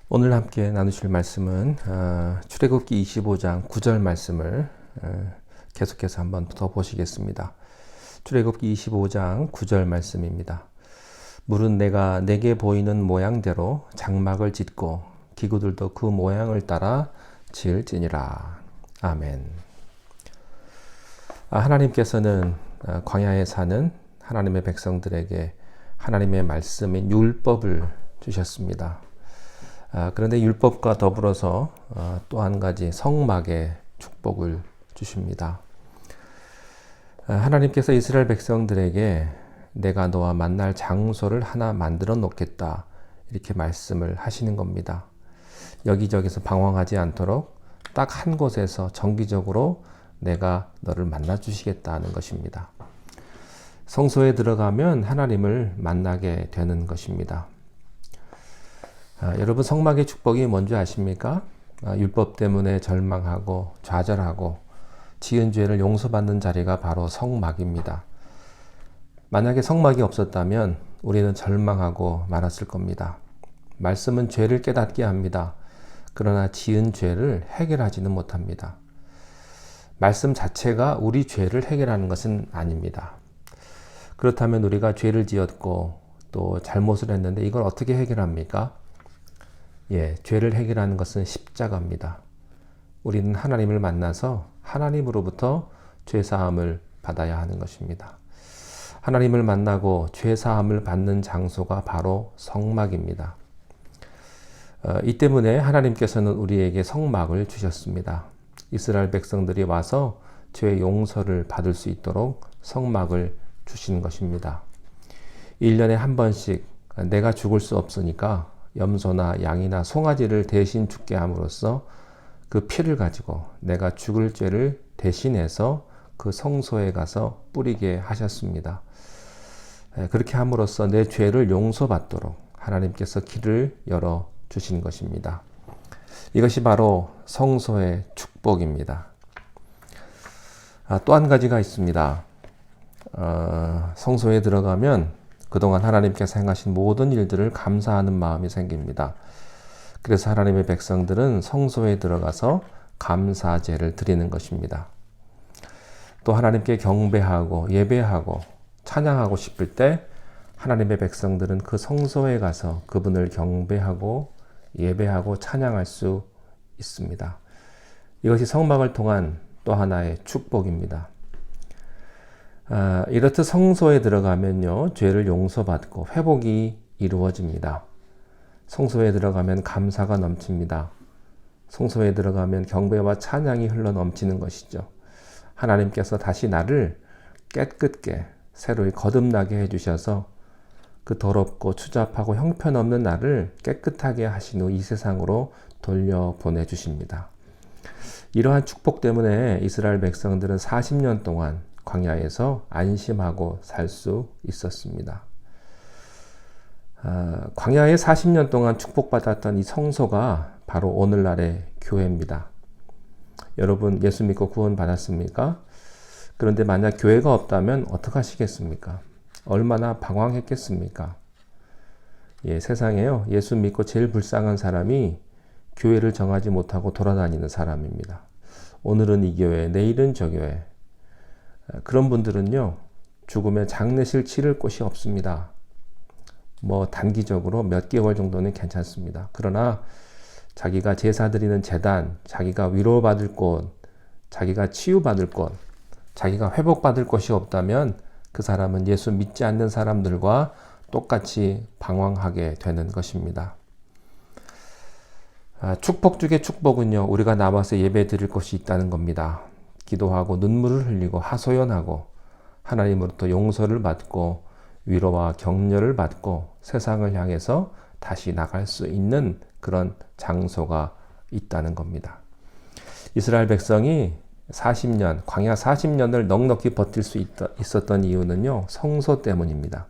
오늘 함께 나누실 말씀은 출애굽기 25장 9절 말씀을 계속해서 한번 더 보시겠습니다. 출애굽기 25장 9절 말씀입니다. 물은 내가 내게 보이는 모양대로 장막을 짓고 기구들도 그 모양을 따라 지을지니라. 아멘. 하나님께서는 광야에 사는 하나님의 백성들에게 하나님의 말씀인 율법을 주셨습니다. 그런데 율법과 더불어서 또 한 가지 성막의 축복을 주십니다. 하나님께서 이스라엘 백성들에게 내가 너와 만날 장소를 하나 만들어 놓겠다, 이렇게 말씀을 하시는 겁니다. 여기저기서 방황하지 않도록 딱 한 곳에서 정기적으로 내가 너를 만나 주시겠다는 것입니다. 성소에 들어가면 하나님을 만나게 되는 것입니다. 여러분, 성막의 축복이 뭔지 아십니까? 율법 때문에 절망하고 좌절하고 지은 죄를 용서받는 자리가 바로 성막입니다. 만약에 성막이 없었다면 우리는 절망하고 말았을 겁니다. 말씀은 죄를 깨닫게 합니다. 그러나 지은 죄를 해결하지는 못합니다. 말씀 자체가 우리 죄를 해결하는 것은 아닙니다. 그렇다면 우리가 죄를 지었고 또 잘못을 했는데 이걸 어떻게 해결합니까? 죄를 해결하는 것은 십자가입니다. 우리는 하나님을 만나서 하나님으로부터 죄사함을 받아야 하는 것입니다. 하나님을 만나고 죄사함을 받는 장소가 바로 성막입니다. 이 때문에 하나님께서는 우리에게 성막을 주셨습니다. 이스라엘 백성들이 와서 죄 용서를 받을 수 있도록 성막을 주신 것입니다. 1년에 한 번씩 내가 죽을 수 없으니까 염소나 양이나 송아지를 대신 죽게 함으로써 그 피를 가지고 내가 죽을 죄를 대신해서 그 성소에 가서 뿌리게 하셨습니다. 그렇게 함으로써 내 죄를 용서받도록 하나님께서 길을 열어 주신 것입니다. 이것이 바로 성소의 축복입니다. 또 한 가지가 있습니다. 성소에 들어가면 그동안 하나님께서 행하신 모든 일들을 감사하는 마음이 생깁니다. 그래서 하나님의 백성들은 성소에 들어가서 감사제를 드리는 것입니다. 또 하나님께 경배하고 예배하고 찬양하고 싶을 때 하나님의 백성들은 그 성소에 가서 그분을 경배하고 예배하고 찬양할 수 있습니다. 이것이 성막을 통한 또 하나의 축복입니다. 이렇듯 성소에 들어가면요, 죄를 용서받고 회복이 이루어집니다. 성소에 들어가면 감사가 넘칩니다. 성소에 들어가면 경배와 찬양이 흘러 넘치는 것이죠. 하나님께서 다시 나를 깨끗게 새로이 거듭나게 해주셔서 그 더럽고 추잡하고 형편없는 나를 깨끗하게 하신 후 이 세상으로 돌려보내주십니다. 이러한 축복 때문에 이스라엘 백성들은 40년 동안 광야에서 안심하고 살 수 있었습니다. 광야에 40년 동안 축복받았던 이 성소가 바로 오늘날의 교회입니다. 여러분, 예수 믿고 구원 받았습니까? 그런데 만약 교회가 없다면 어떡하시겠습니까? 얼마나 방황했겠습니까? 세상에요, 예수 믿고 제일 불쌍한 사람이 교회를 정하지 못하고 돌아다니는 사람입니다. 오늘은 이 교회, 내일은 저 교회. 그런 분들은요, 죽으면 장례실 치를 곳이 없습니다. 단기적으로 몇 개월 정도는 괜찮습니다. 그러나 자기가 제사 드리는 제단, 자기가 위로받을 곳, 자기가 치유받을 곳, 자기가 회복받을 곳이 없다면 그 사람은 예수 믿지 않는 사람들과 똑같이 방황하게 되는 것입니다. 축복 중에 축복은요, 우리가 나와서 예배 드릴 곳이 있다는 겁니다. 기도하고 눈물을 흘리고 하소연하고 하나님으로부터 용서를 받고 위로와 격려를 받고 세상을 향해서 다시 나갈 수 있는 그런 장소가 있다는 겁니다. 이스라엘 백성이 40년, 광야 40년을 넉넉히 버틸 수 있었던 이유는요, 성소 때문입니다.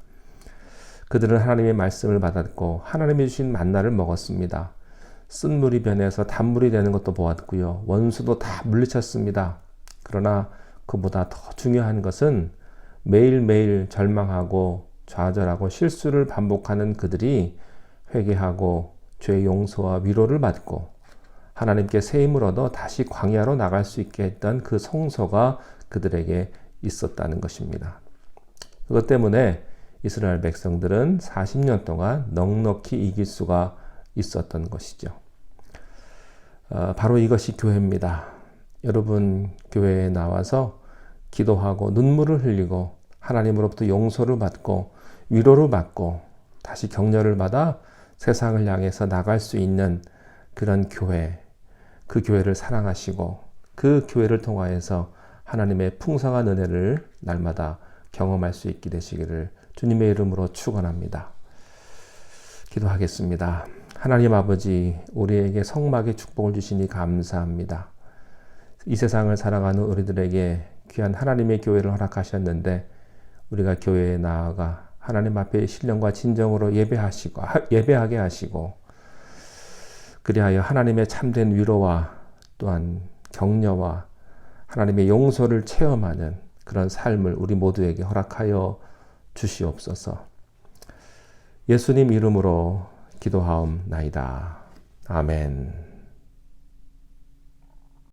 그들은 하나님의 말씀을 받았고 하나님이 주신 만나를 먹었습니다. 쓴 물이 변해서 단물이 되는 것도 보았고요, 원수도 다 물리쳤습니다. 그러나 그보다 더 중요한 것은 매일매일 절망하고 좌절하고 실수를 반복하는 그들이 회개하고 죄의 용서와 위로를 받고 하나님께 새 힘을 얻어 다시 광야로 나갈 수 있게 했던 그 성소가 그들에게 있었다는 것입니다. 그것 때문에 이스라엘 백성들은 40년 동안 넉넉히 이길 수가 있었던 것이죠. 바로 이것이 교회입니다. 여러분 교회에 나와서 기도하고 눈물을 흘리고 하나님으로부터 용서를 받고 위로를 받고 다시 격려를 받아 세상을 향해서 나갈 수 있는 그런 교회, 그 교회를 사랑하시고 그 교회를 통하여서 하나님의 풍성한 은혜를 날마다 경험할 수 있게 되시기를 주님의 이름으로 축원합니다. 기도하겠습니다. 하나님 아버지, 우리에게 성막의 축복을 주시니 감사합니다. 이 세상을 살아가는 우리들에게 귀한 하나님의 교회를 허락하셨는데 우리가 교회에 나아가 하나님 앞에 신령과 진정으로 예배하게 하시고 그리하여 하나님의 참된 위로와 또한 격려와 하나님의 용서를 체험하는 그런 삶을 우리 모두에게 허락하여 주시옵소서. 예수님 이름으로 기도하옵나이다. 아멘.